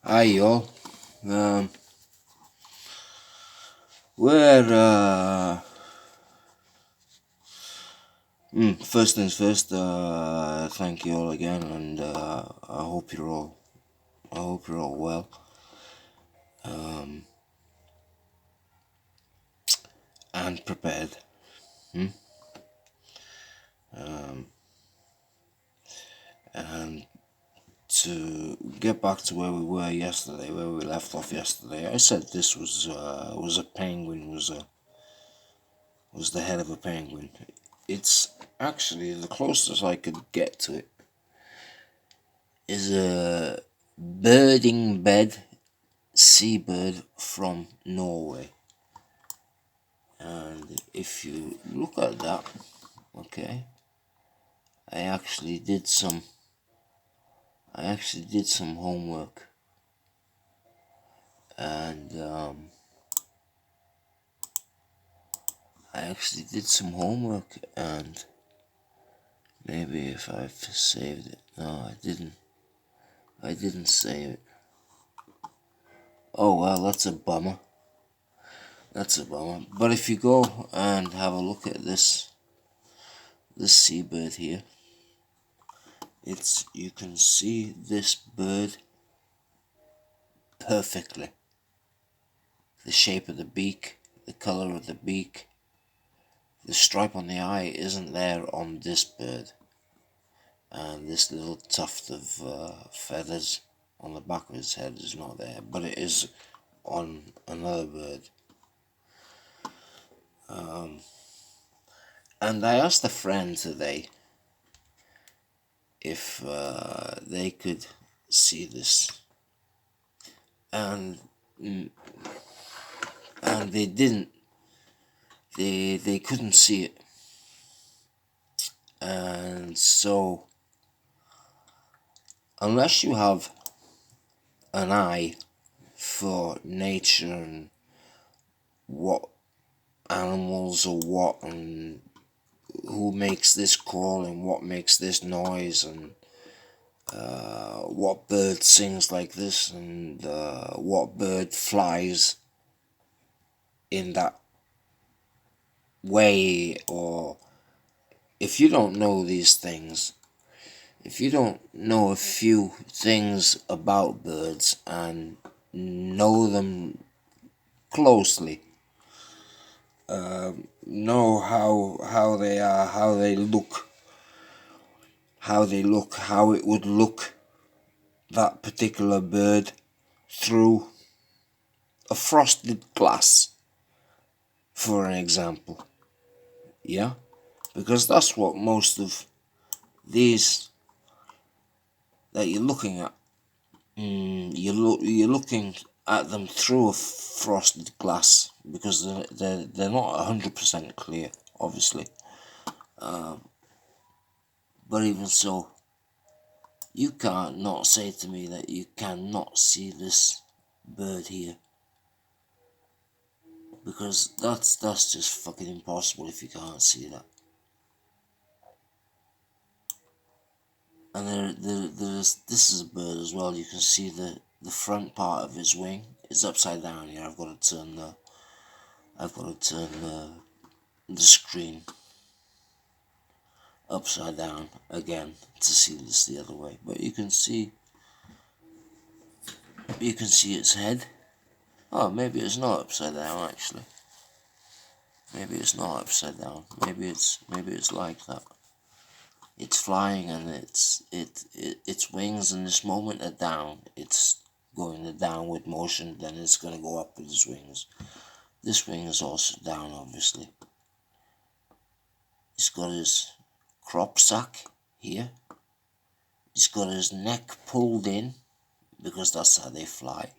Hi y'all. Um, we're first things first. Thank you all again, and I hope you're all well. Um, and prepared. Hmm? Um, and to get back to where we were yesterday, where we left off yesterday, I said this was a penguin, was the head of a penguin. It's actually the closest I could get to it is a birding bed seabird from Norway. And if you look at that, okay, I actually did some homework, and and maybe if I've saved it. No, I didn't save it. Oh well, that's a bummer. But if you go and have a look at this seabird here, you can see this bird perfectly. The shape of the beak, the color of the beak, the stripe on the eye isn't there on this bird, and this little tuft of feathers on the back of his head is not there, but it is on another bird. And I asked a friend today if they could see this, and they didn't. They couldn't see it, and so unless you have an eye for nature and what animals or what and who makes this call and what makes this noise and what bird sings like this and what bird flies in that way, or if you don't know these things, if you don't know a few things about birds and know them closely, know how they are, how they look, how it would look, that particular bird, through a frosted glass, for an example. Yeah, because that's what most of these that you're looking at. You're looking at them through a frosted glass because they're not 100% clear, obviously. But even so, you can't not say to me that you cannot see this bird here, because that's just fucking impossible if you can't see that. And there's this is a bird as well. You can see the front part of his wing is upside down here. I've got to turn the screen upside down again to see this the other way. But you can see its head. Oh, maybe it's not upside down actually. Maybe it's not upside down. Maybe it's like that. It's flying and its wings in this moment are down. It's going the downward motion, then it's going to go up with its wings. This wing is also down, obviously. He's got his crop sack here. He's got his neck pulled in, because that's how they fly,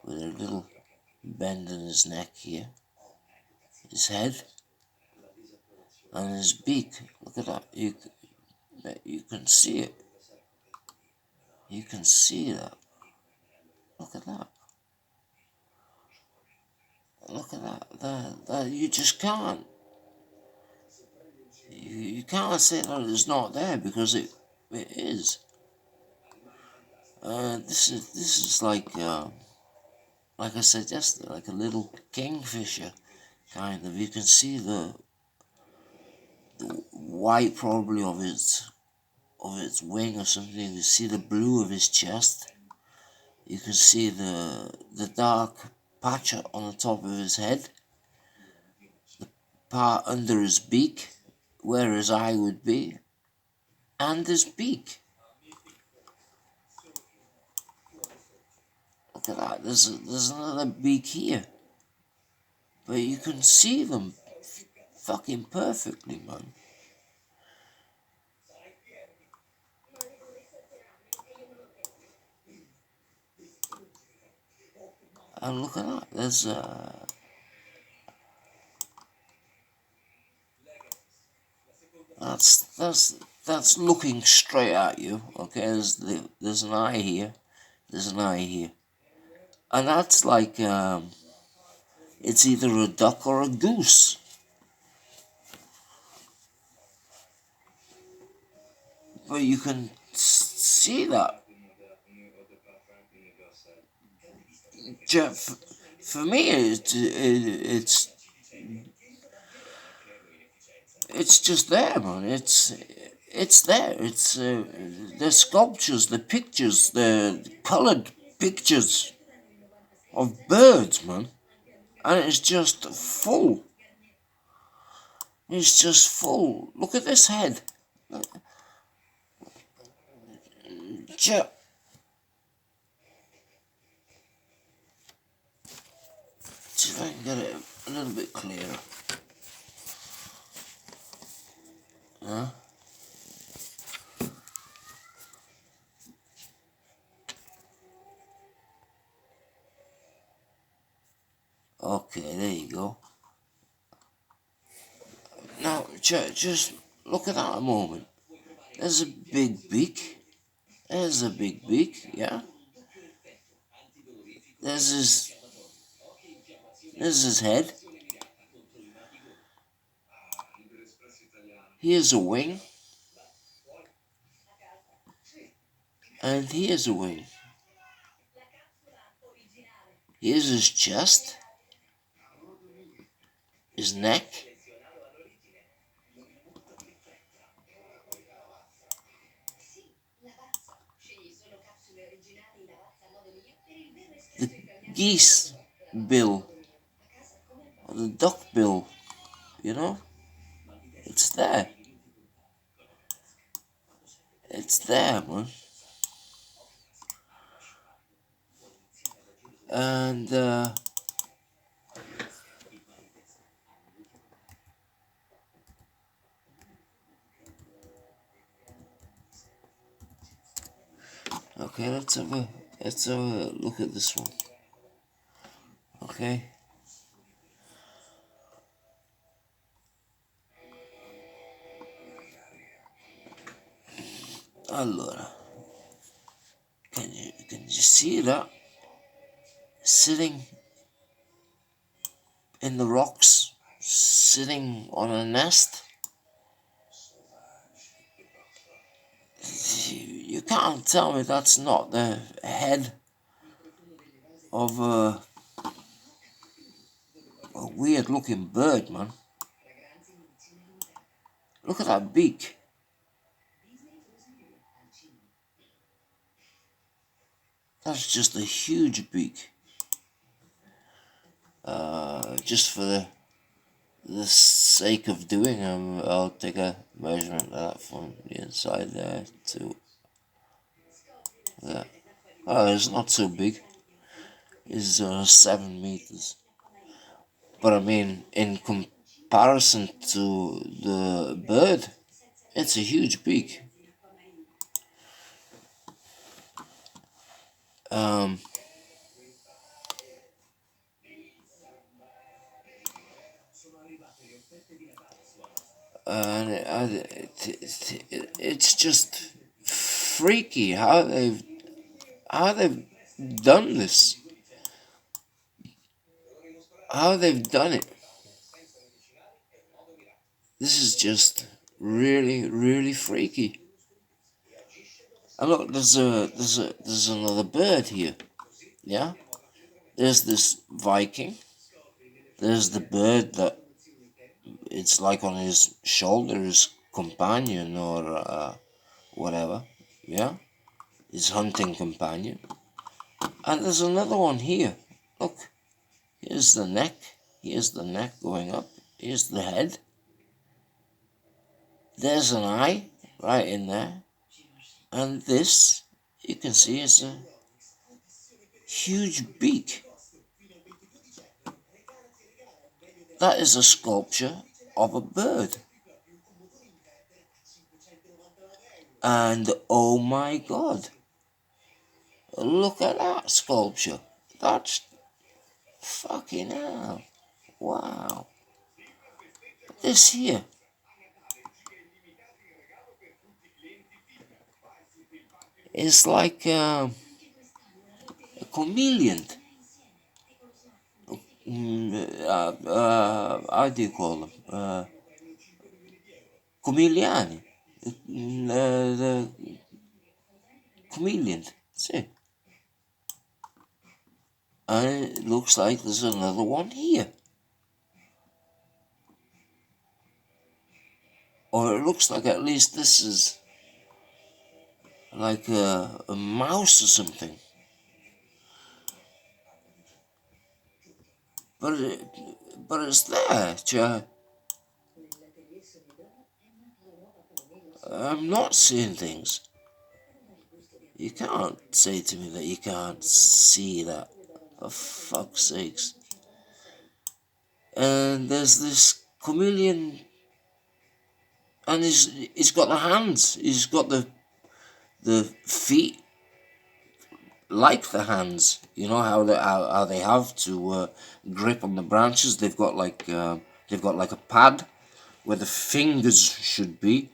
with a little bend in his neck here. His head and his beak. Look at that. You can see it. You can see that. Look at that. Look at that. You just can't. You can't say that it's not there, because it is. This is like I said yesterday, like a little kingfisher, kind of. You can see the white probably of its wing or something. You can see the blue of his chest. You can see the dark patch on the top of his head, part under his beak, where his eye would be, and his beak. Look at that. There's another beak here, but you can see them fucking perfectly, man. And look at that. That's looking straight at you. Okay, there's an eye here. There's an eye here, and that's like it's either a duck or a goose. But you can see that. For me, it's just there, man. It's there. It's the sculptures, the pictures, the coloured pictures of birds, man, and it's just full. It's just full. Look at this head. Ju- See if I can get it a little bit clearer. Huh? Okay, there you go. Now, just look at that a moment. There's a big beak. There's a big beak, yeah. There's his head. Here's a wing. And here's a wing. Here's his chest. His neck. The geese bill. Or the duck bill. You know? It's there. It's there, man. And okay, let's have a look at this one. Okay. Allora, can you see that? Sitting in the rocks, sitting on a nest. You can't tell me that's not the head of a weird looking bird, man. Look at that beak. That's just a huge beak. Just for the sake of doing them, I'll take a measurement of that from the inside there to there. Oh, it's not so big. It's 7 meters. But I mean, in comparison to the bird, it's a huge beak. Um, and it's just freaky how they've done this, how they've done it. This is just really, really freaky. And look, there's another bird here. Yeah, there's this Viking. There's the bird that it's like on his shoulder, his companion or whatever. Yeah, his hunting companion. And there's another one here. Look, here's the neck. Here's the neck going up. Here's the head. There's an eye right in there. And this, you can see, is a huge beak. That is a sculpture of a bird. And oh my God, look at that sculpture. That's fucking hell. Wow. This here is like a chameleon. How do you call them? Chameleon. The chameleon. See? And it looks like there's another one here. Or it looks like at least this is like a mouse or something. But it's there. I'm not seeing things. You can't say to me that you can't see that. For fuck's sakes. And there's this chameleon, and he's got the hands. He's got the feet like the hands. You know how they have to grip on the branches. They've got like a pad where the fingers should be,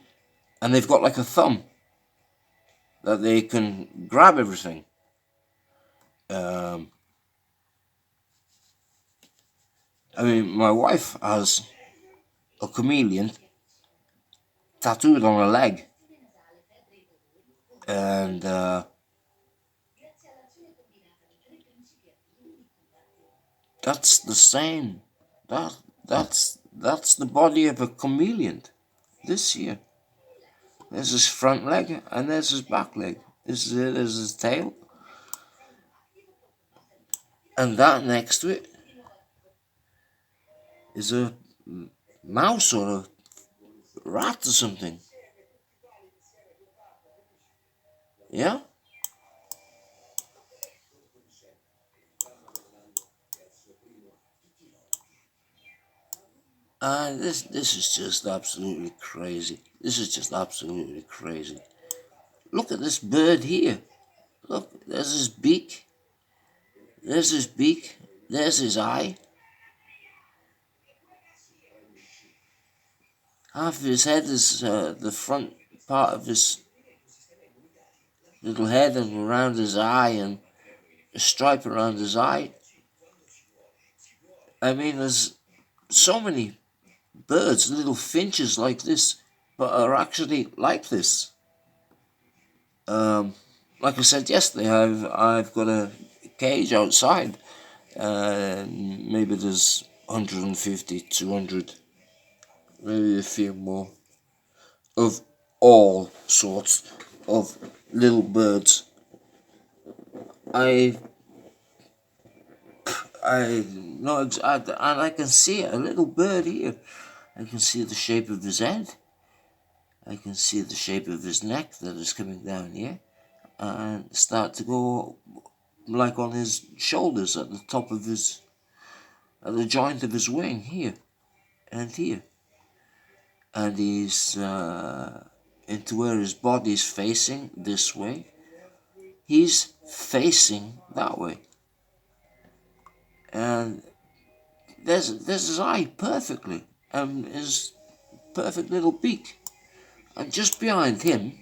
and they've got like a thumb that they can grab everything. I mean, my wife has a chameleon tattooed on her leg, and that's the same. That's the body of a chameleon. This here. There's his front leg, and there's his back leg. There's his tail, and that next to it is a mouse or a rat or something. Yeah? And this is just absolutely crazy. This is just absolutely crazy. Look at this bird here. Look, there's his beak. There's his beak. There's his eye. Half of his head is the front part of his little head, and around his eye, and a stripe around his eye. I mean, there's so many birds, little finches like this, but are actually like this. Like I said yesterday, I've got a cage outside. Maybe there's 150, 200, maybe a few more, of all sorts of little birds. And I can see a little bird here. I can see the shape of his head. I can see the shape of his neck that is coming down here, and start to go like on his shoulders at the top of at the joint of his wing here and here. And he's into where his body's facing this way. He's facing that way. And there's his eye perfectly, and his perfect little beak. And just behind him,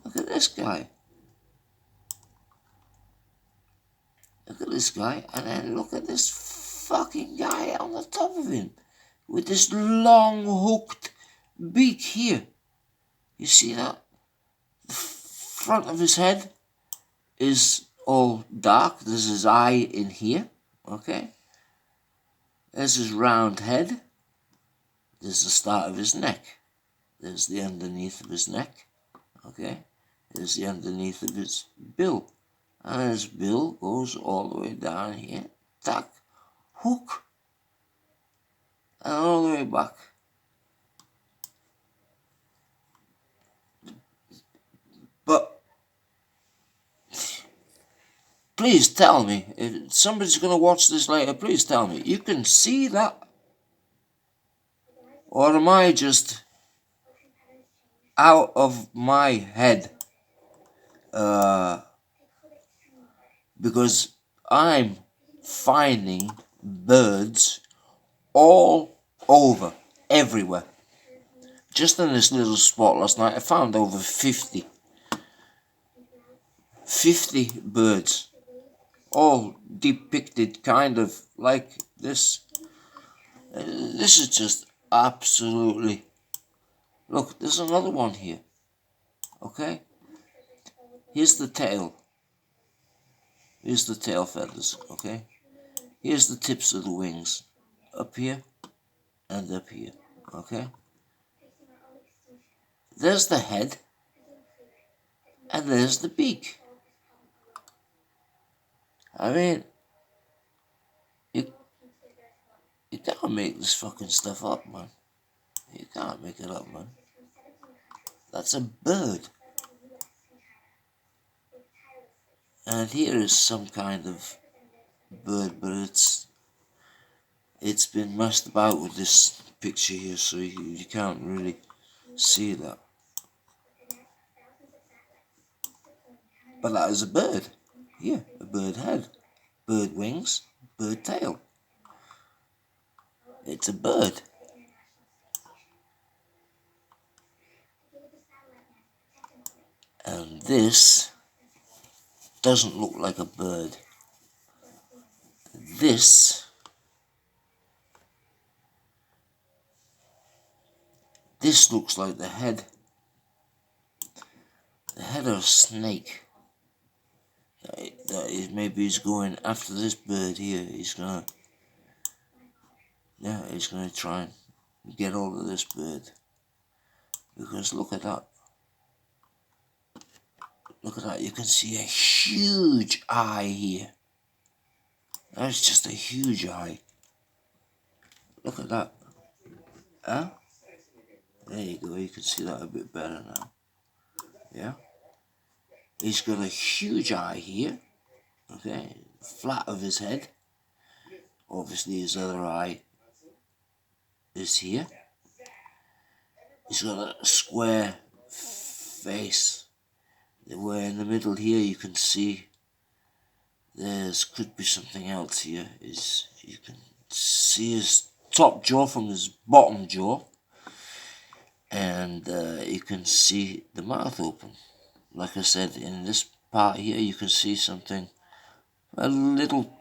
look at this guy. Look at this guy, and then look at this fucking guy on the top of him with this long hooked beak here. You see that? The front of his head is all dark. There's his eye in here. Okay. There's his round head. There's the start of his neck. There's the underneath of his neck. Okay. There's the underneath of his bill. And his bill goes all the way down here. Tack. Hook. And all the way back. But please tell me, if somebody's going to watch this later, please tell me, you can see that? Or am I just out of my head? Because I'm finding birds all over, everywhere. Just in this little spot last night, I found over 50 birds, all depicted kind of like this. This is just absolutely... Look, there's another one here. Okay? Here's the tail. Here's the tail feathers, okay? Here's the tips of the wings. Up here and up here, okay? There's the head. And there's the beak. I mean, you can't make this fucking stuff up, man. You can't make it up, man. That's a bird. And here is some kind of bird, but it's been messed about with this picture here, so you can't really see that. But that is a bird. Here, a bird head, bird wings, bird tail. It's a bird. And this doesn't look like a bird. This looks like the head of a snake. That is, maybe he's going after this bird here. He's gonna try and get hold of this bird. Because look at that. Look at that. You can see a huge eye here. That's just a huge eye. Look at that. Huh? There you go. You can see that a bit better now. Yeah. He's got a huge eye here. Okay. Flat of his head. Obviously his other eye is here. He's got a square face. Where in the middle here you can see could be something else here. You can see his top jaw from his bottom jaw, and you can see the mouth open. Like I said, in this part here you can see something a little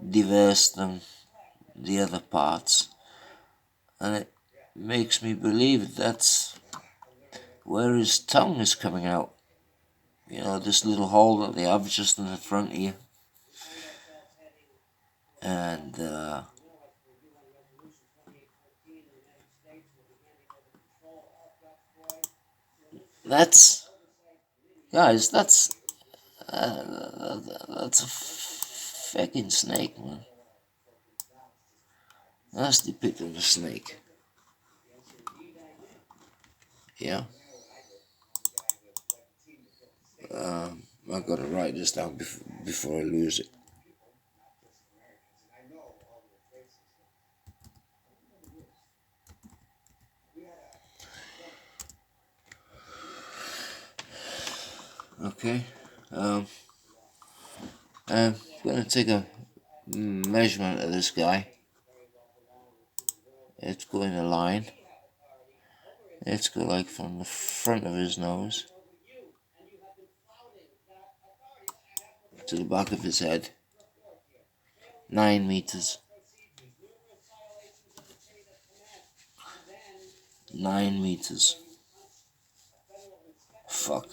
diverse than the other parts, and it makes me believe that's where his tongue is coming out. You know, this little hole that they have just in the front here. And that's, guys, that's a fucking snake, man. That's depicting a snake. Yeah. I've got to write this down before I lose it. Okay. I'm going to take a measurement of this guy. Let's go in a line. Let's go like from the front of his nose to the back of his head. 9 meters. 9 meters. Fuck.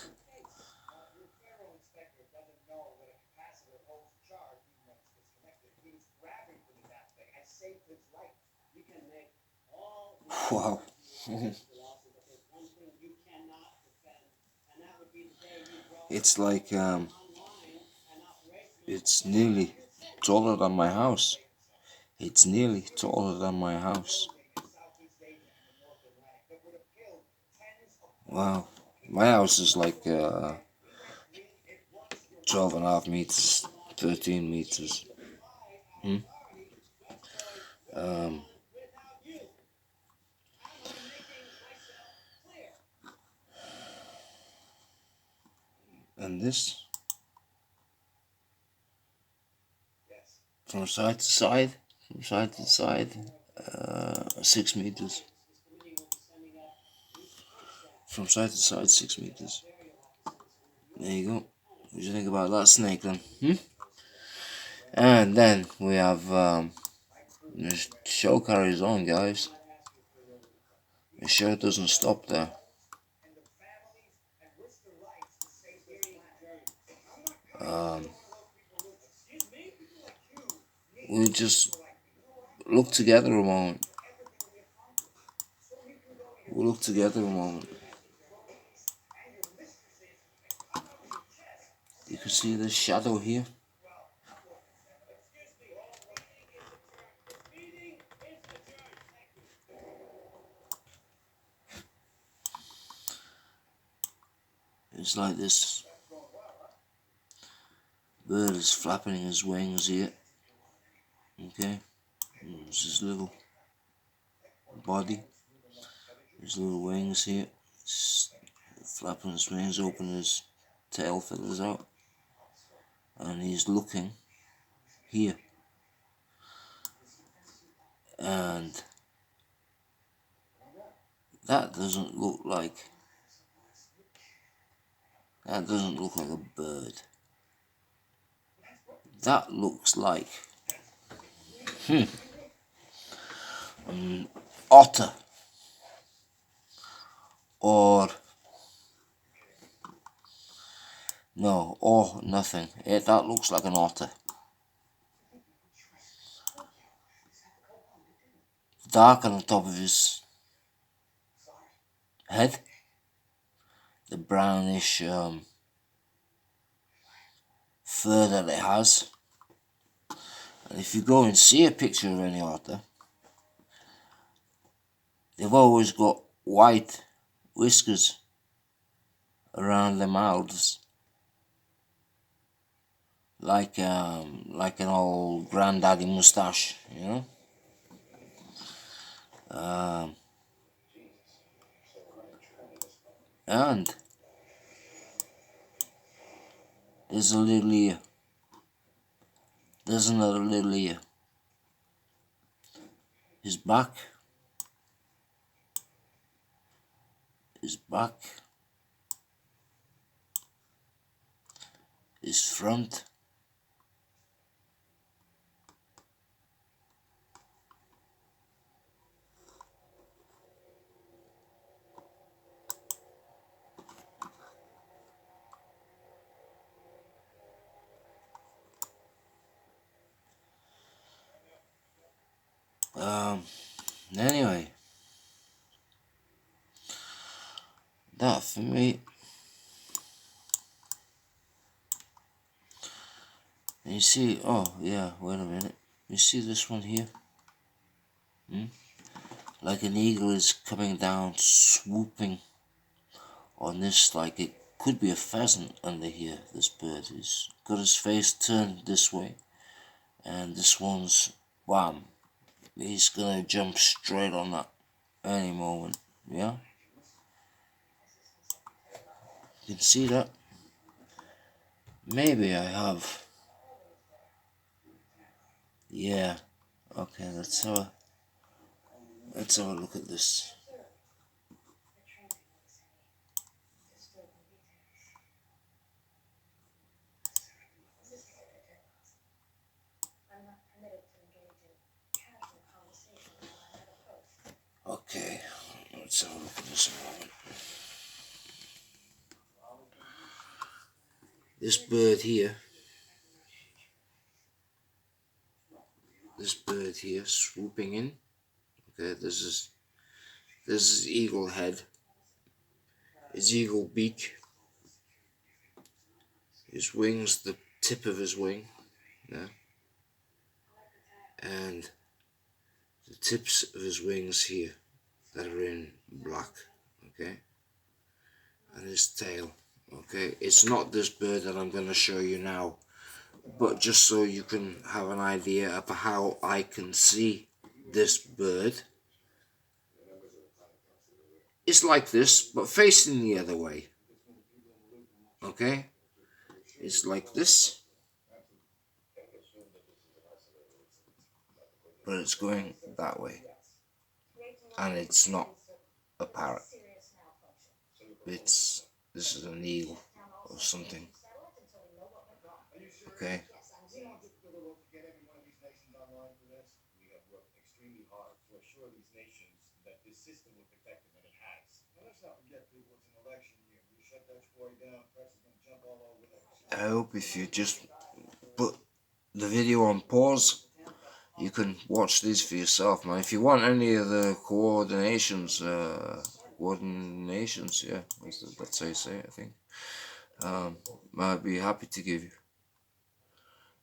Wow. It's like it's nearly taller than my house. It's nearly taller than my house. Wow. My house is like 12.5 meters, 13 meters. Um, and this, from side to side, 6 meters. From side to side, 6 meters. There you go. What do you think about that snake then? And then we have, the show carries on, guys. The show doesn't stop there. We just look together a moment. We'll look together a moment. You can see the shadow here. It's like this bird is flapping his wings here. Okay, there's his little body, his little wings here. It's flapping his wings, opening his tail feathers out, and he's looking here. And that doesn't look like a bird. That looks like an otter, or no, or nothing. That looks like an otter. Dark on the top of his head, the brownish fur that it has. And if you go and see a picture of any otter, they've always got white whiskers around their mouths, like an old granddaddy moustache, you know. And there's a little ear. There's another little ear. His back. His back. His front. Anyway, that for me. And you see, oh yeah, wait a minute. You see this one here? Like an eagle is coming down, swooping on this, like it could be a pheasant under here. This bird is got his face turned this way, and this one's, wham, he's gonna jump straight on that any moment. Yeah, you can see that. Maybe I have. Yeah. Okay, let's have a look at this. Okay, let's Let's have a look at this a moment. This bird here, swooping in. Okay, this is eagle head. His eagle beak. His wings, the tip of his wing, yeah, and the tips of his wings here that are in black. Okay, and his tail. Okay, it's not this bird that I'm going to show you now, but just so you can have an idea of how I can see this bird. It's like this, but facing the other way. Okay, it's like this, but it's going that way, and it's not a parrot. This is an eagle or something. Okay. I hope if you just put the video on pause, you can watch these for yourself, man. If you want any of the coordinations, yeah, that's how you say it, I think. I'd be happy to give you.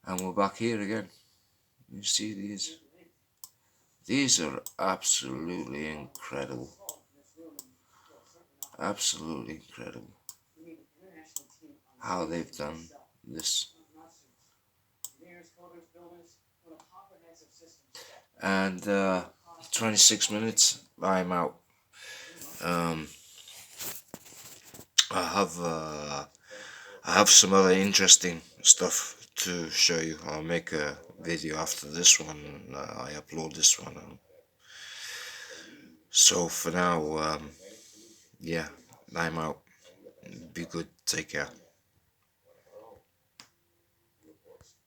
And we're back here again. You see these? These are absolutely incredible. Absolutely incredible. How they've done this. And 26 minutes, I'm out. I have some other interesting stuff to show you. I'll make a video after this one. I upload this one. So for now, yeah, I'm out. Be good. Take care.